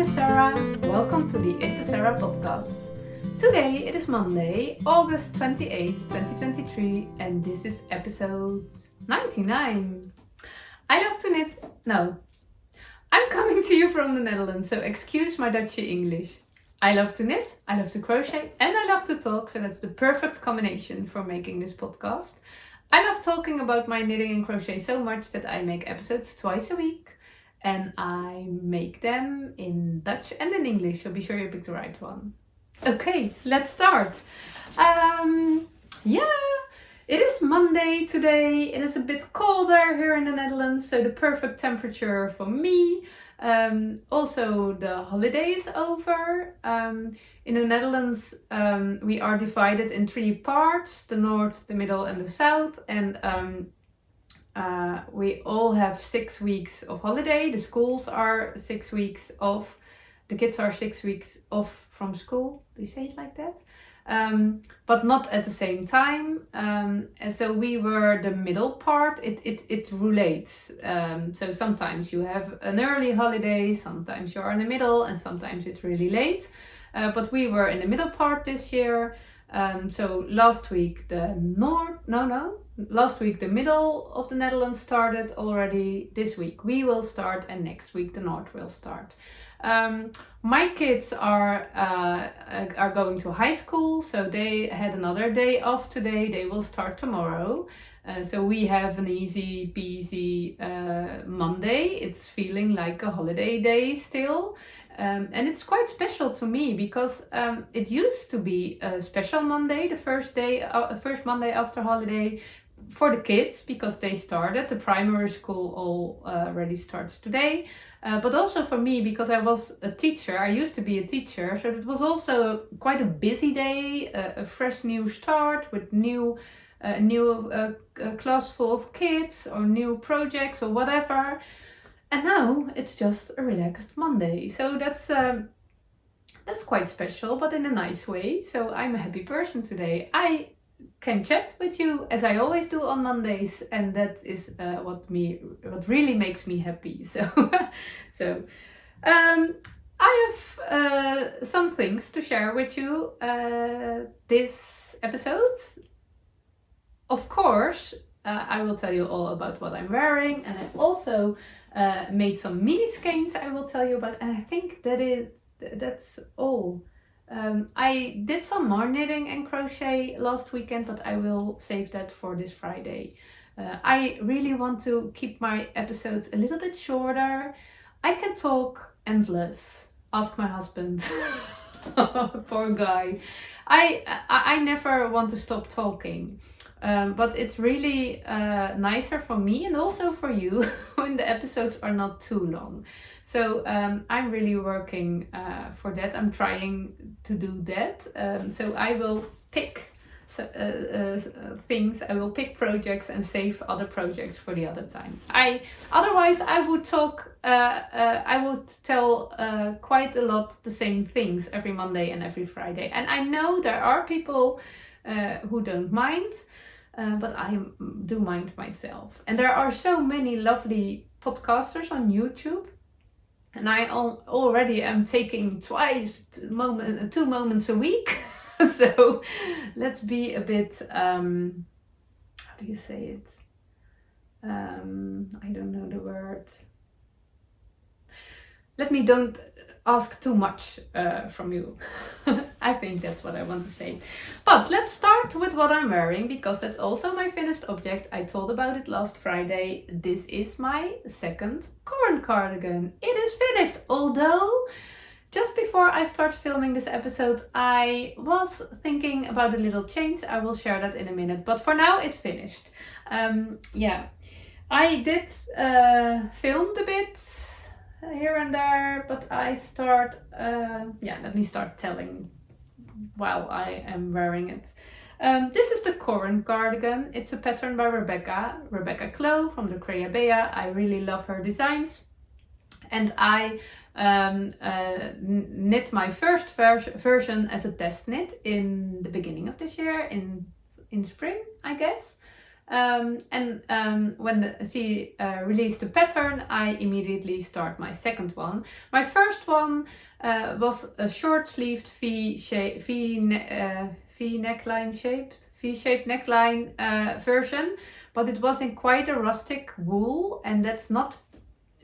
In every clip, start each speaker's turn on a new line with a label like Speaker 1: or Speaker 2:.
Speaker 1: is Sarah. Welcome to the It's a Sarah podcast. Today it is Monday, August 28th, 2023, and this is episode 99. I love to knit. No, I'm coming to you from the Netherlands, so excuse my Dutchy English. I love to knit, I love to crochet, and I love to talk, so that's the perfect combination for making this podcast. I love talking about my knitting and crochet so much that I make episodes twice a week. And I make them in Dutch and in English, so be sure you pick the right one. Okay, let's start. It is Monday today. It is a bit colder here in the Netherlands, so the perfect temperature for me. Also, the holiday is over. In the Netherlands, we are divided in three parts: the north, the middle, and the south. And we all have 6 weeks of holiday. The schools are 6 weeks off. The kids are 6 weeks off from school. Do you say it like that? But not at the same time. And so we were the middle part. It relates. So sometimes you have an early holiday, sometimes you're in the middle, and sometimes it's really late. But we were in the middle part this year. So last week last week the middle of the Netherlands started already. This week we will start, and next week the north will start. My kids are going to high school, so they had another day off today. They will start tomorrow. So we have an easy peasy Monday. It's feeling like a holiday day still. And it's quite special to me because it used to be a special Monday, the first Monday after holiday for the kids, because they started. The primary school already starts today. But also for me, because I was a teacher. I used to be a teacher, so it was also quite a busy day, a fresh new start with new class full of kids or new projects or whatever. And now it's just a relaxed Monday. So that's quite special, but in a nice way. So I'm a happy person today. I can chat with you as I always do on Mondays, and that is what really makes me happy. So I have some things to share with you this episode. Of course, I will tell you all about what I'm wearing, and I also made some mini skeins I will tell you about, and I think that's all. I did some more knitting and crochet last weekend, but I will save that for this Friday. I really want to keep my episodes a little bit shorter. I can talk endless. Ask my husband. Poor guy. I never want to stop talking. But it's really nicer for me and also for you when the episodes are not too long. So I'm really working for that. I'm trying to do that. So I will pick things. I will pick projects and save other projects for the other time. Otherwise I would talk. I would tell quite a lot the same things every Monday and every Friday. And I know there are people who don't mind. But I do mind myself. And there are so many lovely podcasters on YouTube. And I already am taking 2 moments a week. So let's be a bit, how do you say it? I don't know the word. Let me don't ask too much from you. I think that's what I want to say. But let's start with what I'm wearing, because that's also my finished object. I told about it last Friday. This is my second Corran cardigan. It is finished, although just before I start filming this episode, I was thinking about a little change. I will share that in a minute, but for now it's finished. I did filmed a bit here and there, but I start let me start telling while I am wearing it. This is the Corran cardigan. It's a pattern by Rebecca Clow from the Creabea. I really love her designs, and I knit my first version as a test knit in the beginning of this year, in spring, I guess. When she released the pattern, I immediately start my second one. My first one was a short-sleeved V-shaped neckline version, but it was in quite a rustic wool, and that's not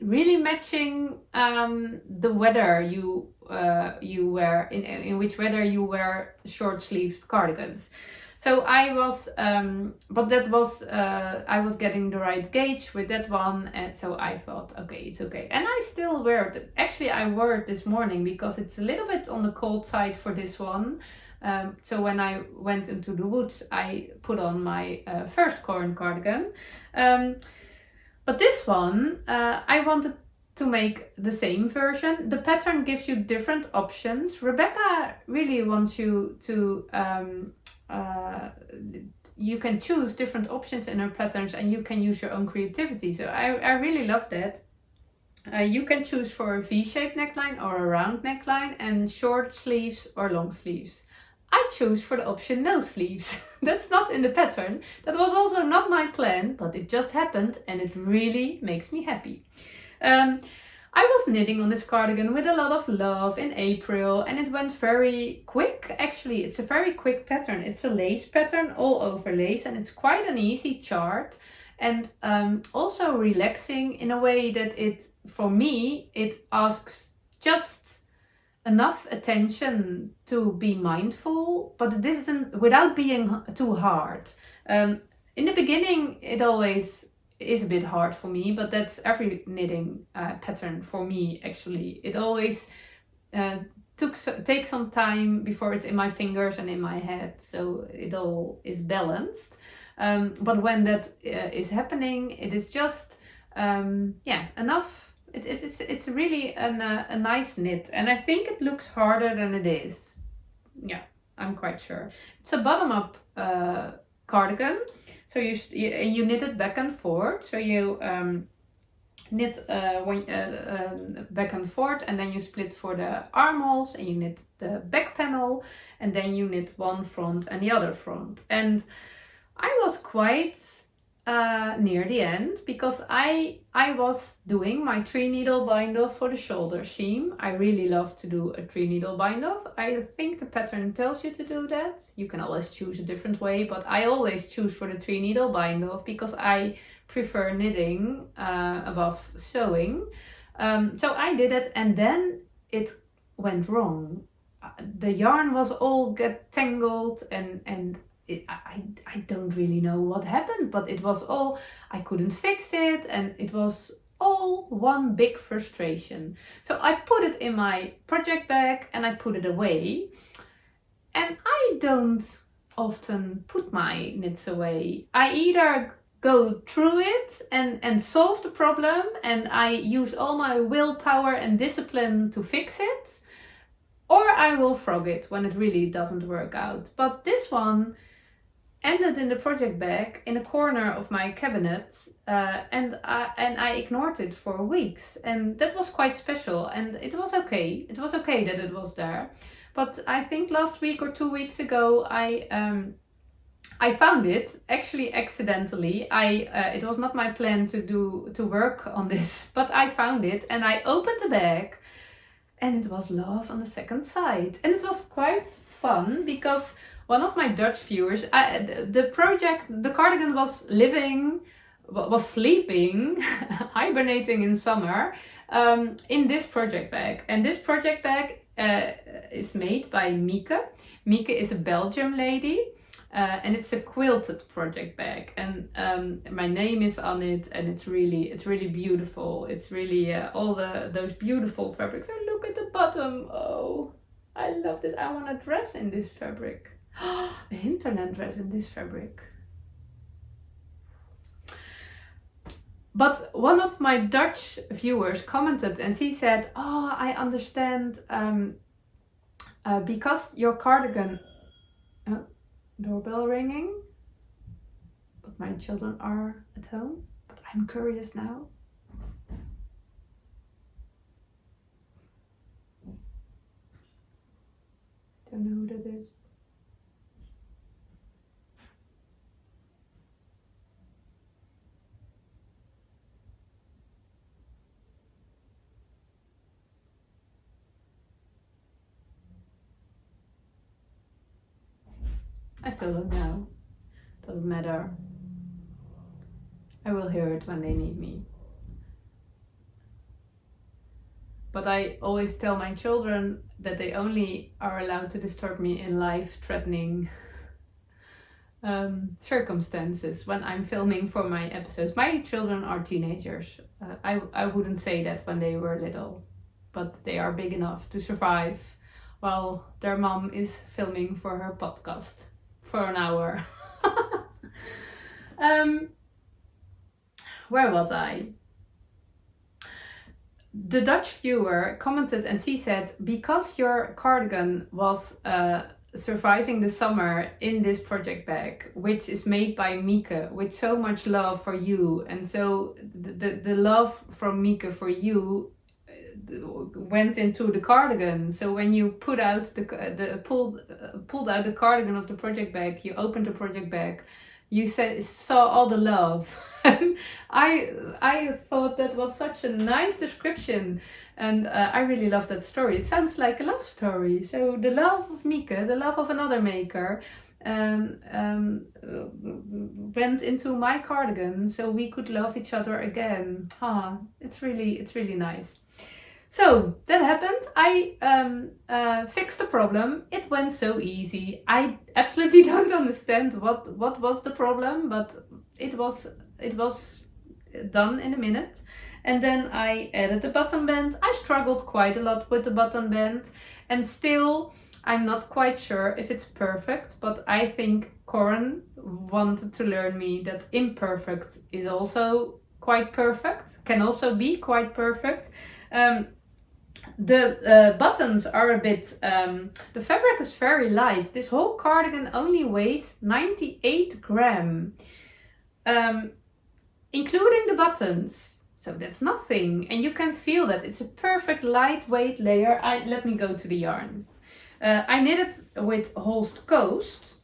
Speaker 1: really matching the weather you wear, in which weather you wear short-sleeved cardigans. So I was, but that was, I was getting the right gauge with that one, and so I thought, okay, it's okay. And I still wear it. Actually, I wore it this morning because it's a little bit on the cold side for this one. So when I went into the woods, I put on my first Corran cardigan. But this one, I wanted to make the same version. The pattern gives you different options. Rebecca really wants you to, you can choose different options in her patterns and you can use your own creativity. So I really love that. You can choose for a V-shaped neckline or a round neckline, and short sleeves or long sleeves. I chose for the option no sleeves. That's not in the pattern. That was also not my plan, but it just happened and it really makes me happy. I was knitting on this cardigan with a lot of love in April, and it went very quick. Actually, it's a very quick pattern. It's a lace pattern, all over lace, and it's quite an easy chart, and also relaxing in a way that it, for me, it asks just enough attention to be mindful, but this isn't without being too hard. In the beginning, it always is a bit hard for me, but that's every knitting pattern for me. Actually, it always takes some time before it's in my fingers and in my head, so it all is balanced. But when that is happening, it is just enough. It's really a nice knit, and I think it looks harder than it is. Yeah, I'm quite sure. It's a bottom-up cardigan, so you knit it back and forth. So you knit back and forth, and then you split for the armholes, and you knit the back panel, and then you knit one front and the other front. And I was quite near the end, because I was doing my 3-needle bind-off for the shoulder seam. I really love to do a 3-needle bind-off. I think the pattern tells you to do that. You can always choose a different way, but I always choose for the 3-needle bind-off because I prefer knitting above sewing. So I did it, and then it went wrong. The yarn was all get tangled, and I don't really know what happened, but it was all, I couldn't fix it, and it was all one big frustration. So I put it in my project bag and I put it away. And I don't often put my knits away. I either go through it and solve the problem, and I use all my willpower and discipline to fix it, or I will frog it when it really doesn't work out. But this one ended in the project bag in a corner of my cabinet, and I ignored it for weeks, and that was quite special, and it was okay. It was okay that it was there. But I think last week or 2 weeks ago, I found it, actually accidentally. It was not my plan to work on this, but I found it, and I opened the bag, and it was love on the second side, and it was quite fun because one of my Dutch viewers, the cardigan was sleeping, hibernating in summer, in this project bag. And this project bag is made by Mieke. Mieke is a Belgian lady, and it's a quilted project bag. And my name is on it, and it's really beautiful. It's really all those beautiful fabrics. Oh, look at the bottom. Oh, I love this. I want a dress in this fabric. A hinterland dress in this fabric. But one of my Dutch viewers commented, and she said, "Oh, I understand, because your cardigan..." Oh, doorbell ringing. But my children are at home. But I'm curious now. Don't know who that is. I still don't know. Doesn't matter. I will hear it when they need me. But I always tell my children that they only are allowed to disturb me in life-threatening circumstances when I'm filming for my episodes. My children are teenagers. I wouldn't say that when they were little, but they are big enough to survive while their mom is filming for her podcast for an hour. Where was I? The Dutch viewer commented and she said, because your cardigan was surviving the summer in this project bag, which is made by Mieke with so much love for you, and so the love from Mieke for you went into the cardigan. So when you put out pulled out the cardigan of the project bag, you opened the project bag, you saw all the love. And I thought that was such a nice description, and I really love that story. It sounds like a love story. So the love of Mieke, the love of another maker, went into my cardigan, so we could love each other again. It's really nice. So that happened. I fixed the problem. It went so easy. I absolutely don't understand what was the problem, but it was done in a minute. And then I added the button band. I struggled quite a lot with the button band, and still I'm not quite sure if it's perfect, but I think Corran wanted to learn me that imperfect is also quite perfect, can also be quite perfect. The buttons are a bit, the fabric is very light. This whole cardigan only weighs 98 grams, including the buttons. So that's nothing. And you can feel that it's a perfect lightweight layer. Let me go to the yarn. I knit it with Holst Coast.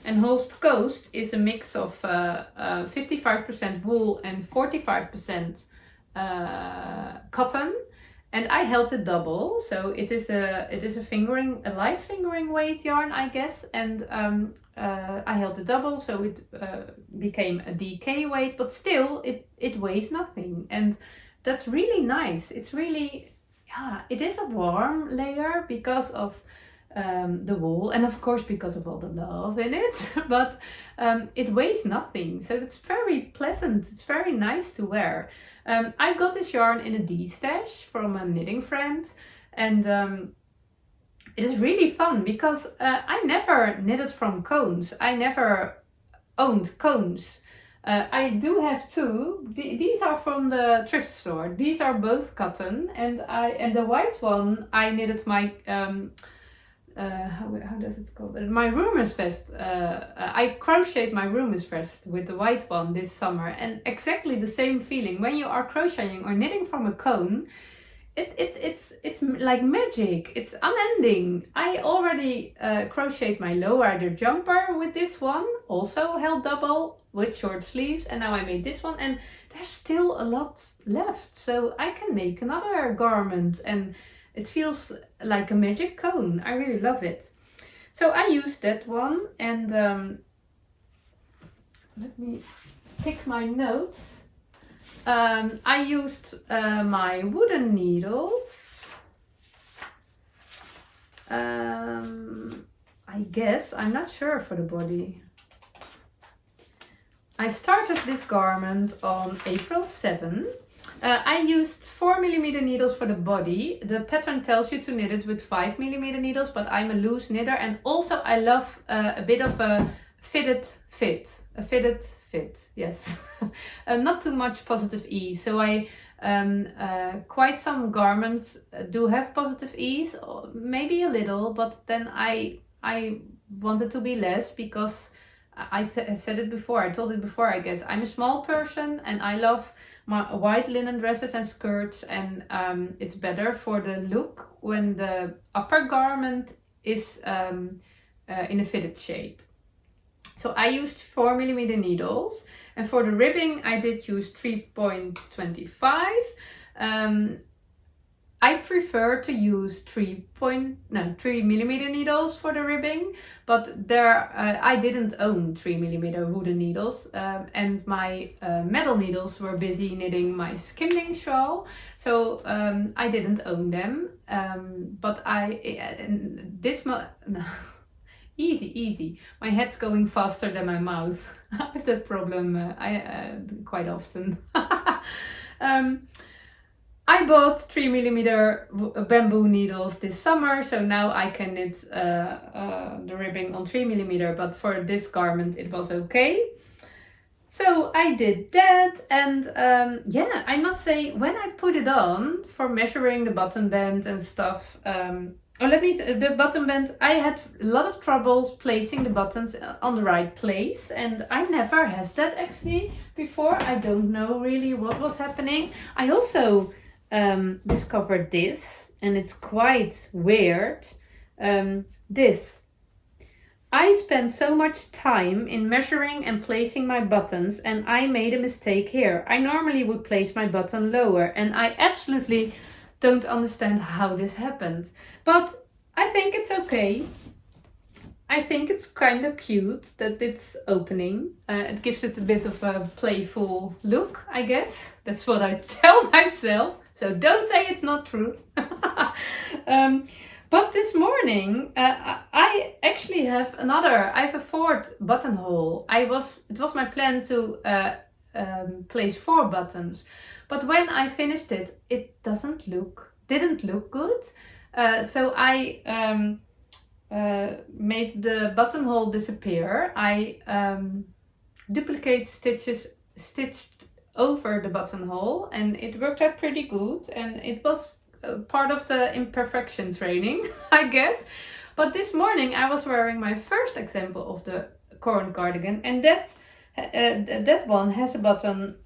Speaker 1: And Holst Coast is a mix of 55% wool and 45% cotton. And I held it double, so it is a light fingering weight yarn, I guess, and I held it double, so it became a DK weight, but still it weighs nothing, and that's really nice. It's really, it is a warm layer because of the wool, and of course because of all the love in it, but it weighs nothing, so it's very pleasant. It's very nice to wear. I got this yarn in a D-stash from a knitting friend, and it is really fun because I never knitted from cones. I never owned cones. I do have two. These are from the thrift store. These are both cotton, and the white one I knitted my how does it called? My roomers vest. I crocheted my roomers vest with the white one this summer, and exactly the same feeling when you are crocheting or knitting from a cone. It's like magic. It's unending. I already crocheted my lowrider jumper with this one, also held double with short sleeves, and now I made this one, and there's still a lot left, so I can make another garment, and it feels like a magic cone. I really love it. So I used that one, and let me pick my notes. I used my wooden needles. I guess, I'm not sure for the body. I started this garment on April 7. I used 4mm needles for the body. The pattern tells you to knit it with 5mm needles, but I'm a loose knitter, and also I love a bit of a fitted fit. A fitted fit, yes. Not too much positive ease. So I quite some garments do have positive ease, maybe a little, but then I wanted to be less because I said it before, I told it before, I guess. I'm a small person and I love my white linen dresses and skirts, and it's better for the look when the upper garment is in a fitted shape. So I used 4mm needles, and for the ribbing I did use 3.25. I prefer to use 3mm needles for the ribbing, but I didn't own 3mm wooden needles, and my metal needles were busy knitting my skimming shawl, so I didn't own them. But easy. My head's going faster than my mouth. I have that problem quite often. I bought 3mm bamboo needles this summer, so now I can knit the ribbing on 3mm, but for this garment it was okay. So I did that, and yeah, I must say, when I put it on for measuring the button band and stuff, the button band, I had a lot of troubles placing the buttons on the right place, and I never had that actually before. I don't know really what was happening. I also discovered this, and it's quite weird. I spent so much time in measuring and placing my buttons, and I made a mistake here. I normally would place my button lower, and I absolutely don't understand how this happened. But I think it's okay. I think it's kind of cute that it's opening. It gives it a bit of a playful look, I guess. That's what I tell myself. So don't say it's not true. But this morning, I actually have a fourth buttonhole. It was my plan to place 4 buttons. But when I finished it, it didn't look good. So I made the buttonhole disappear. I duplicate stitched over the buttonhole, and it worked out pretty good, and it was part of the imperfection training, I guess. But this morning I was wearing my first example of the Corran cardigan, and that one has a button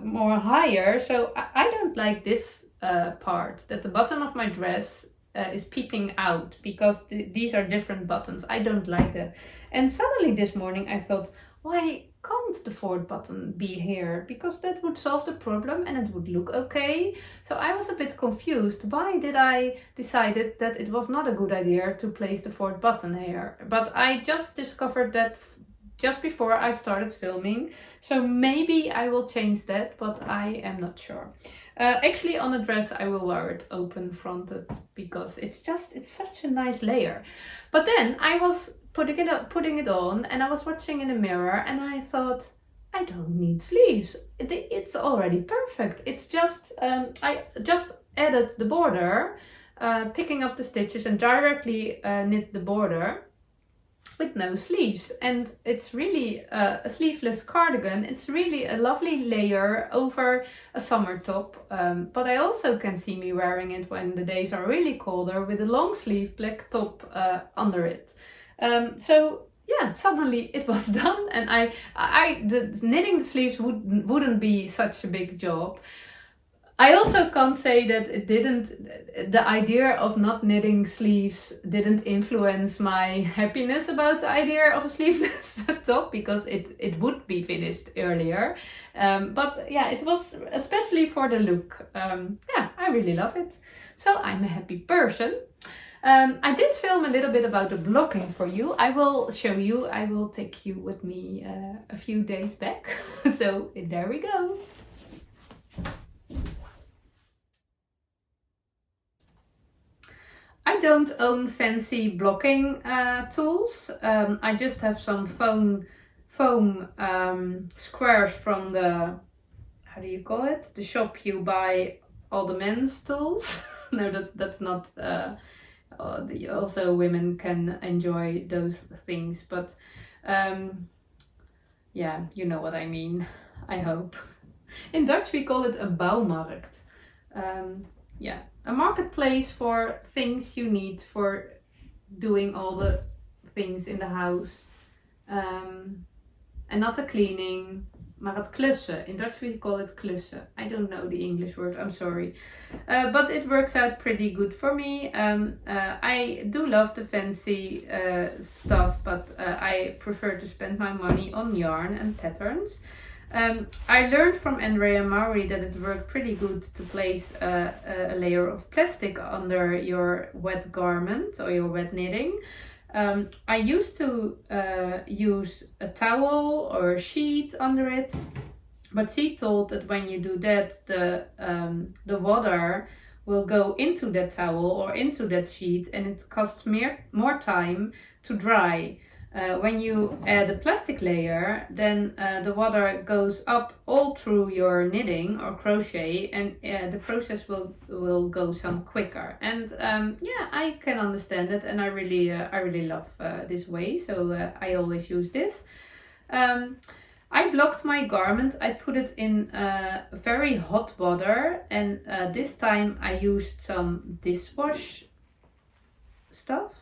Speaker 1: more higher, so I don't like this part, that the button of my dress is peeping out, because these are different buttons. I don't like that. And suddenly this morning I thought, why can't the 4th button be here? Because that would solve the problem and it would look okay. So I was a bit confused. Why did I decided that it was not a good idea to place the 4th button here? But I just discovered that just before I started filming. So maybe I will change that, but I am not sure. Actually, on a dress I will wear it open fronted, because it's such a nice layer. But then I was putting it on, and I was watching in the mirror, and I thought, I don't need sleeves. It's already perfect. It's just I just added the border, picking up the stitches and directly knit the border with no sleeves, and it's really a sleeveless cardigan. It's really a lovely layer over a summer top, but I also can see me wearing it when the days are really colder with a long sleeve black top under it. So yeah, suddenly it was done, and knitting the sleeves wouldn't be such a big job. I also can't say that the idea of not knitting sleeves didn't influence my happiness about the idea of a sleeveless top, because it would be finished earlier. But yeah, it was especially for the look. Yeah, I really love it. So I'm a happy person. I did film a little bit about the blocking for you. I will show you. I will take you with me a few days back. So there we go. I don't own fancy blocking tools. I just have some foam squares from the, how do you call it? The shop you buy all the men's tools. No, that's not. Also, women can enjoy those things, but yeah, you know what I mean. I hope. In Dutch we call it a bouwmarkt. Yeah, a marketplace for things you need for doing all the things in the house. And not the cleaning, maar het klussen. In Dutch we call it klussen. I don't know the English word, I'm sorry. But it works out pretty good for me. I do love the fancy stuff, but I prefer to spend my money on yarn and patterns. I learned from Andrea Maury that it worked pretty good to place a layer of plastic under your wet garment or your wet knitting. I used to use a towel or a sheet under it, but she told that when you do that, the water will go into that towel or into that sheet, and it costs more time to dry. When you add a plastic layer, then the water goes up all through your knitting or crochet, and the process will go some quicker. And yeah, I can understand it, and I really love this way. So I always use this. I blocked my garment. I put it in very hot water, and this time I used some dishwash soap,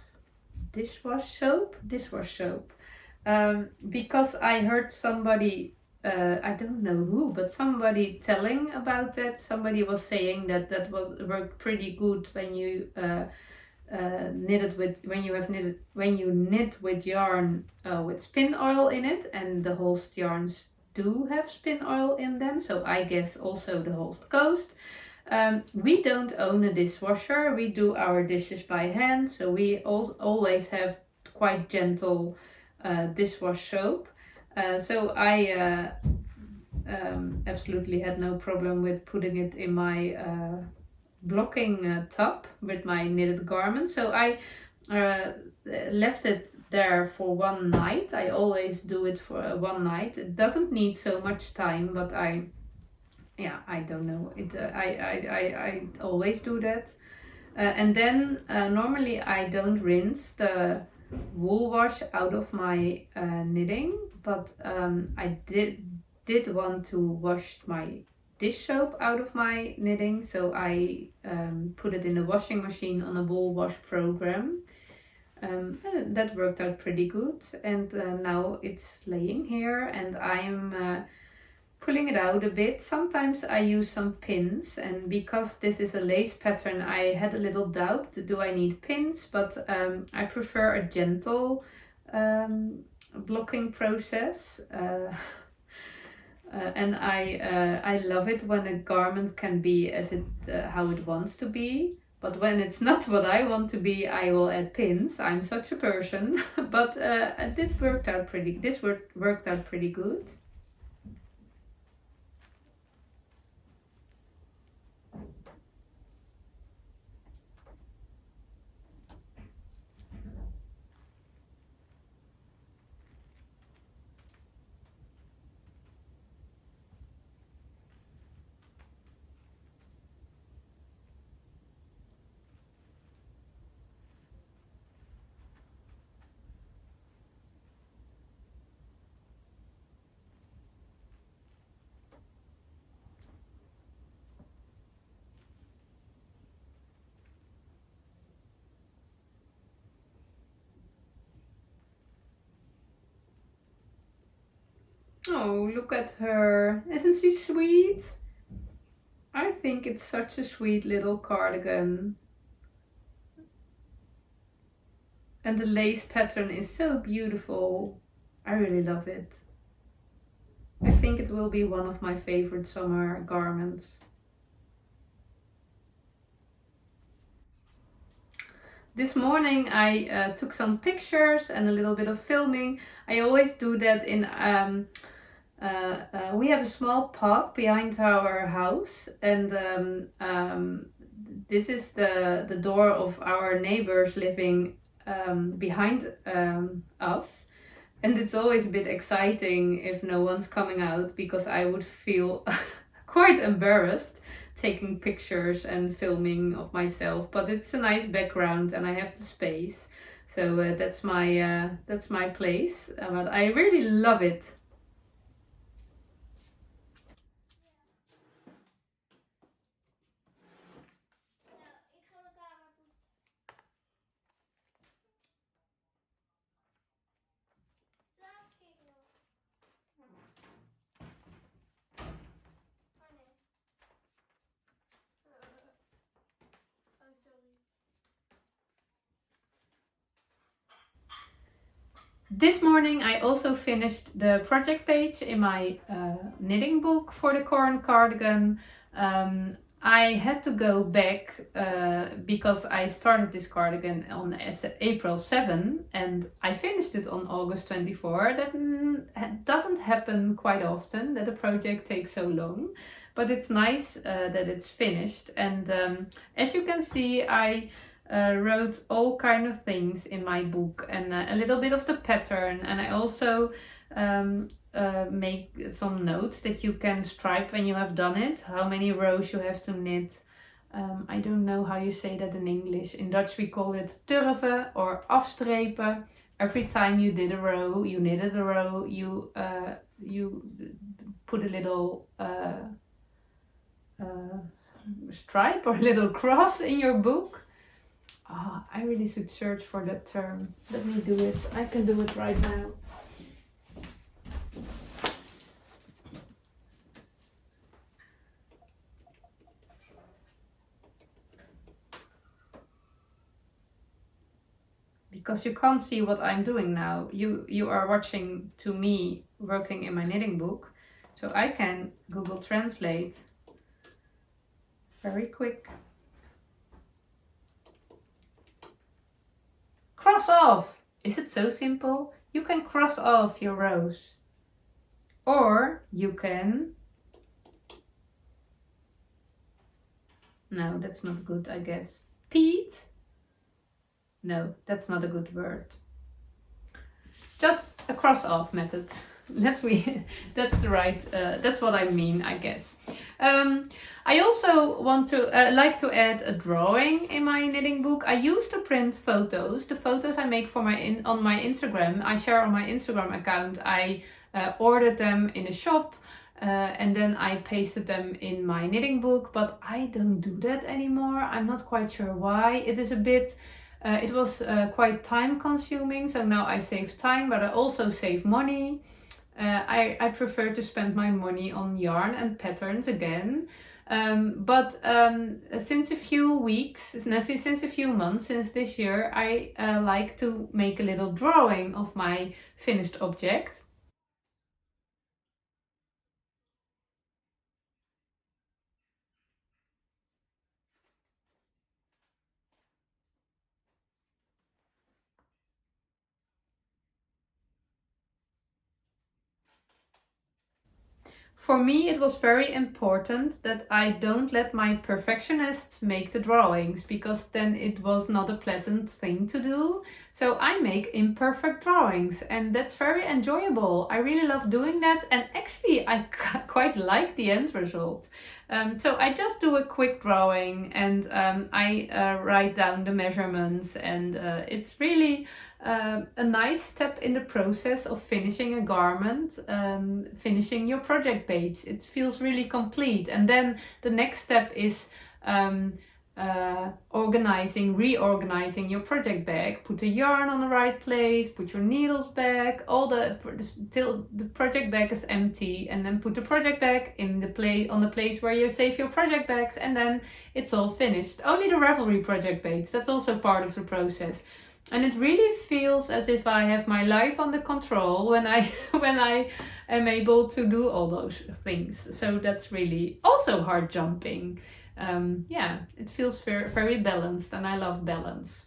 Speaker 1: because I heard somebody, I don't know who, but somebody telling about that. Somebody was saying that worked pretty good when you when you knit with yarn with spin oil in it, and the Holst yarns do have spin oil in them, so I guess also the Holst Coast. We don't own a dishwasher. We do our dishes by hand, so we always have quite gentle dishwash soap. So I absolutely had no problem with putting it in my blocking tub with my knitted garment. So I left it there for one night. I always do it for one night. It doesn't need so much time, but I don't know. I always do that. And then normally I don't rinse the wool wash out of my knitting, but I did want to wash my dish soap out of my knitting, so I put it in the washing machine on a wool wash program. That worked out pretty good, and now it's laying here, and I'm pulling it out a bit. Sometimes I use some pins, and because this is a lace pattern, I had a little doubt, do I need pins? But I prefer a gentle blocking process. And I love it when a garment can be as how it wants to be. But when it's not what I want to be, I will add pins. I'm such a person. But this worked out pretty good. Oh, look at her. Isn't she sweet? I think it's such a sweet little cardigan. And the lace pattern is so beautiful. I really love it. I think it will be one of my favorite summer garments. This morning I took some pictures and a little bit of filming. I always do that in we have a small park behind our house, and this is the door of our neighbors living behind us, and it's always a bit exciting if no one's coming out, because I would feel quite embarrassed taking pictures and filming of myself, but it's a nice background and I have the space, so that's my place, but I really love it. This morning I also finished the project page in my knitting book for the Corran cardigan. I had to go back because I started this cardigan on April 7 and I finished it on August 24. That doesn't happen quite often, that a project takes so long, but it's nice that it's finished. And as you can see, I wrote all kind of things in my book and a little bit of the pattern, and I also make some notes that you can stripe when you have done it, how many rows you have to knit. I don't know how you say that in English. In Dutch we call it turven or afstrepen. Every time you did a row, you knitted a row, you put a little stripe or a little cross in your book. Oh, I really should search for that term. Let me do it. I can do it right now. Because you can't see what I'm doing now. You are watching to me working in my knitting book. So I can Google Translate very quick. Cross off! Is it so simple? You can cross off your rows. Or you can... No, that's not good, I guess. Pete? No, that's not a good word. Just a cross off method. That's the right, that's what I mean, I guess. I also want to like to add a drawing in my knitting book. I used to print photos. The photos I make for on my Instagram, I share on my Instagram account. I ordered them in a shop and then I pasted them in my knitting book, but I don't do that anymore. I'm not quite sure why. It is a bit, it was quite time consuming, so now I save time, but I also save money. I prefer to spend my money on yarn and patterns again. But since a few weeks, since a few months, since this year, I like to make a little drawing of my finished object. For me, it was very important that I don't let my perfectionist make the drawings, because then it was not a pleasant thing to do. So I make imperfect drawings and that's very enjoyable. I really love doing that, and actually I quite like the end result. So I just do a quick drawing and I write down the measurements, and it's really a nice step in the process of finishing a garment, finishing your project page. It feels really complete. And then the next step is reorganizing your project bag. Put the yarn on the right place, put your needles back, till the project bag is empty, and then put the project bag in the place where you save your project bags, and then it's all finished. Only the Ravelry project bags, that's also part of the process. And it really feels as if I have my life under control when I am able to do all those things. So that's really also hard jumping. Yeah, it feels very, very balanced, and I love balance.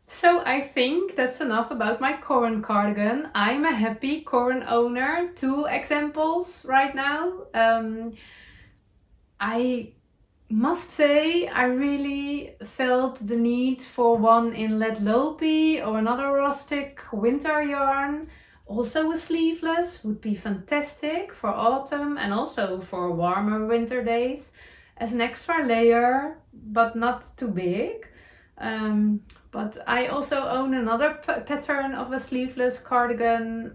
Speaker 1: So I think that's enough about my Corran cardigan. I'm a happy Corran owner. 2 examples right now. I must say I really felt the need for one in lead lopi or another rustic winter yarn. Also a sleeveless would be fantastic for autumn and also for warmer winter days as an extra layer, but not too big. But I also own another pattern of a sleeveless cardigan,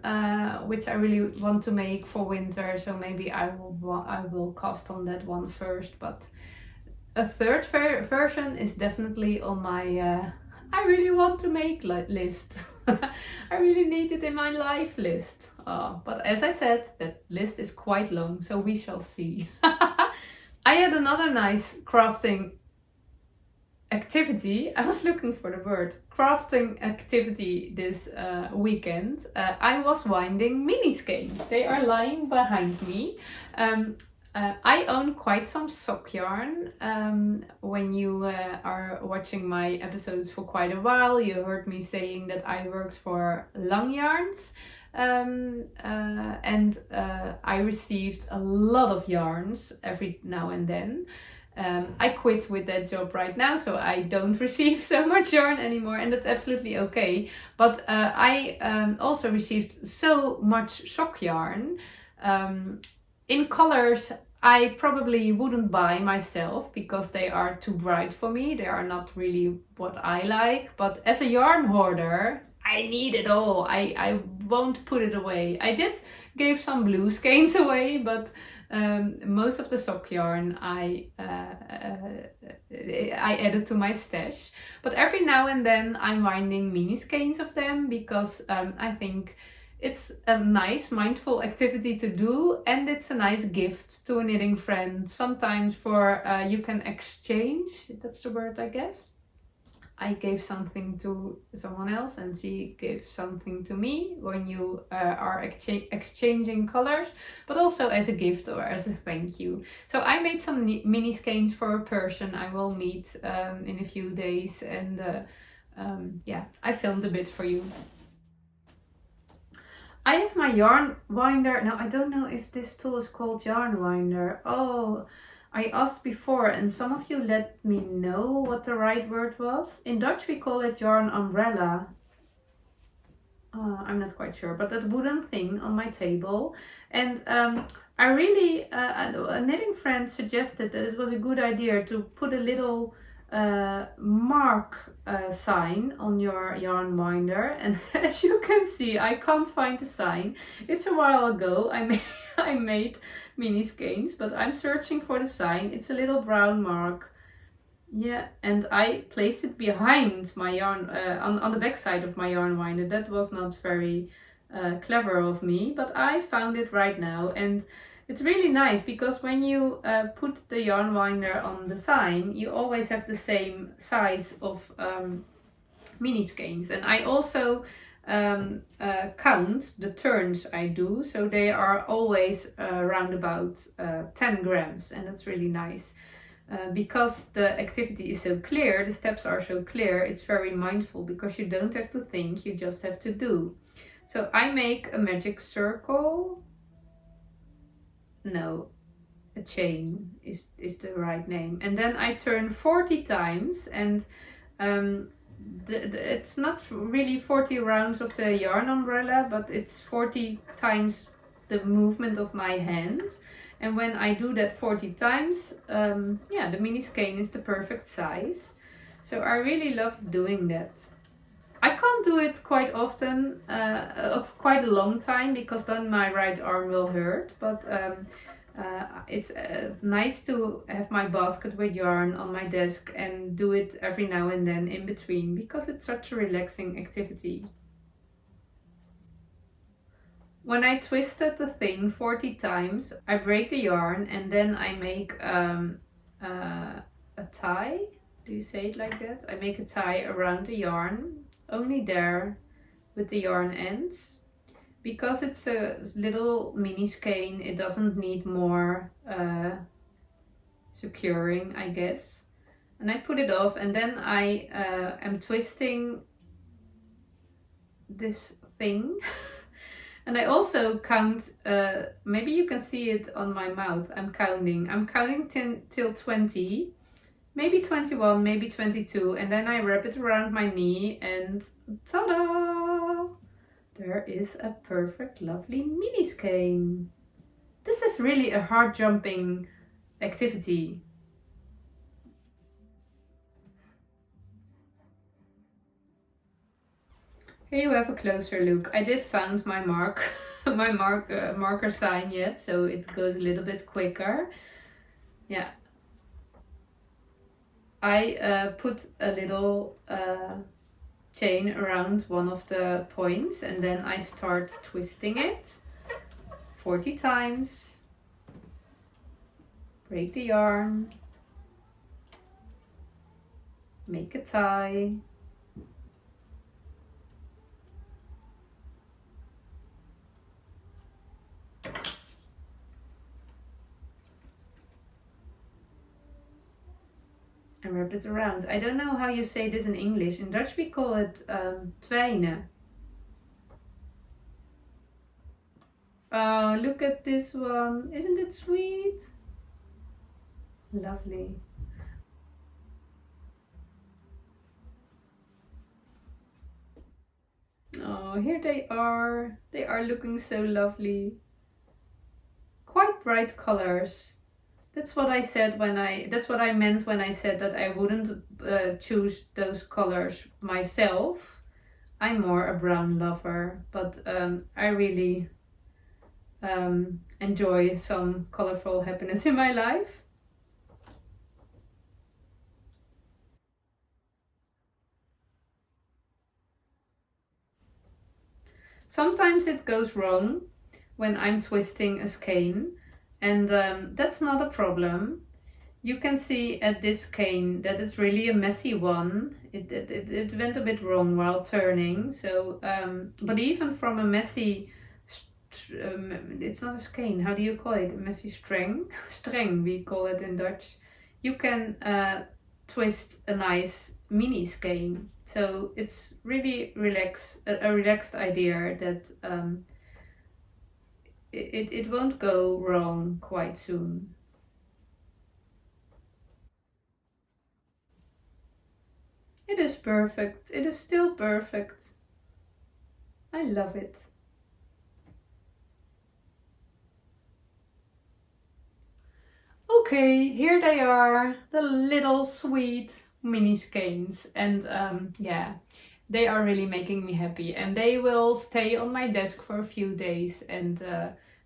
Speaker 1: which I really want to make for winter. So maybe I will cast on that one first. But a third version is definitely on my I really want to make list. I really need it in my life list. But as I said, that list is quite long, so we shall see. I had another nice crafting activity. I was looking for the word crafting activity this weekend. I was winding mini skeins. They are lying behind me. I own quite some sock yarn. When you are watching my episodes for quite a while, you heard me saying that I worked for Long Yarns. I received a lot of yarns every now and then. I quit with that job right now, so I don't receive so much yarn anymore, and that's absolutely okay. But I also received so much sock yarn in colors I probably wouldn't buy myself because they are too bright for me. They are not really what I like. But as a yarn hoarder, I need it all. I won't put it away. I did give some blue skeins away, but most of the sock yarn I added to my stash. But every now and then I'm winding mini skeins of them because I think it's a nice mindful activity to do, and it's a nice gift to a knitting friend. Sometimes for you can exchange, that's the word I guess. I gave something to someone else and she gave something to me when you are exchanging colors, but also as a gift or as a thank you. So I made some mini skeins for a person I will meet in a few days, and yeah, I filmed a bit for you. I have my yarn winder. Now I don't know if this tool is called yarn winder. Oh, I asked before and some of you let me know what the right word was. In Dutch we call it yarn umbrella. I'm not quite sure, but that wooden thing on my table. And I really, a knitting friend suggested that it was a good idea to put a little mark sign on your yarn winder, and as you can see I can't find the sign. It's a while ago I made mini skeins, but I'm searching for the sign. It's a little brown mark, yeah, and I placed it behind my yarn on the back side of my yarn winder. That was not very clever of me, but I found it right now, and it's really nice because when you put the yarn winder on the sign, you always have the same size of mini skeins. And I also count the turns I do, so they are always around about 10 grams, and that's really nice. Because the activity is so clear, the steps are so clear, it's very mindful because you don't have to think, you just have to do. So I make a magic circle. No, a chain is the right name. And then I turn 40 times, and it's not really 40 rounds of the yarn umbrella, but it's 40 times the movement of my hand. And when I do that 40 times, yeah, the mini skein is the perfect size. So I really love doing that. I can't do it quite often, quite a long time, because then my right arm will hurt. But it's nice to have my basket with yarn on my desk and do it every now and then in between, because it's such a relaxing activity. When I twisted the thing 40 times, I break the yarn and then I make a tie. Do you say it like that? I make a tie around the yarn, only there with the yarn ends. Because it's a little mini skein, it doesn't need more securing, I guess. And I put it off, and then I am twisting this thing. And I also count, maybe you can see it on my mouth, I'm counting till 20, maybe 21, maybe 22, and then I wrap it around my knee, and ta-da! There is a perfect, lovely mini skein. This is really a hard jumping activity. Here you have a closer look. I did found my marker sign yet, so it goes a little bit quicker. Yeah. I put a little chain around one of the points and then I start twisting it 40 times. Break the yarn. Make a tie. And wrap it around. I don't know how you say this in English. In Dutch we call it twijnen. Oh, look at this one. Isn't it sweet? Lovely. Oh, here they are. They are looking so lovely. Quite bright colors. That's what I said that's what I meant when I said that I wouldn't choose those colors myself. I'm more a brown lover, but I really enjoy some colorful happiness in my life. Sometimes it goes wrong when I'm twisting a skein, and that's not a problem. You can see at this skein that it's really a messy one. It went a bit wrong while turning, so but even from a messy it's not a skein, how do you call it? A messy streng? Streng, we call it in Dutch. You can twist a nice mini skein. So it's really a relaxed idea that it won't go wrong quite soon. It is perfect. It is still perfect. I love it. Okay, here they are, the little sweet mini skeins, and yeah, they are really making me happy, and they will stay on my desk for a few days, and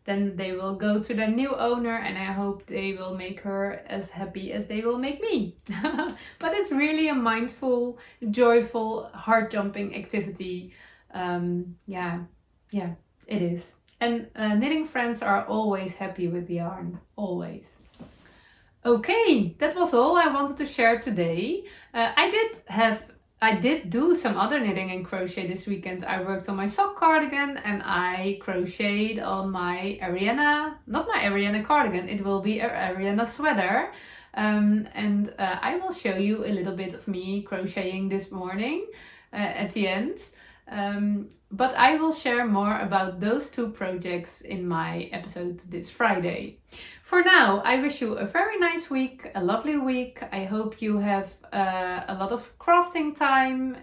Speaker 1: then they will go to their new owner, and I hope they will make her as happy as they will make me. But it's really a mindful, joyful, heart-jumping activity. Yeah, it is. And knitting friends are always happy with the yarn, always. Okay, that was all I wanted to share today. I did do some other knitting and crochet this weekend. I worked on my sock cardigan and I crocheted on my Ariana, not my Ariana cardigan, it will be an Ariana sweater. I will show you a little bit of me crocheting this morning at the end. But I will share more about those two projects in my episode this Friday. For now, I wish you a very nice week, a lovely week. I hope you have a lot of crafting time.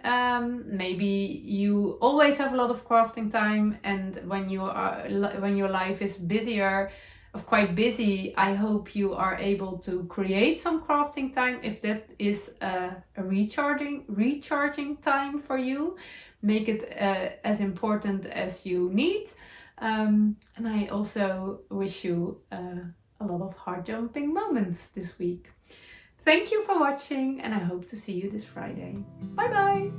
Speaker 1: Maybe you always have a lot of crafting time, and when your life is busier, quite busy, I hope you are able to create some crafting time. If that is a recharging time for you, make it as important as you need. And I also wish you a lot of heart-jumping moments this week. Thank you for watching, and I hope to see you this Friday. Bye bye!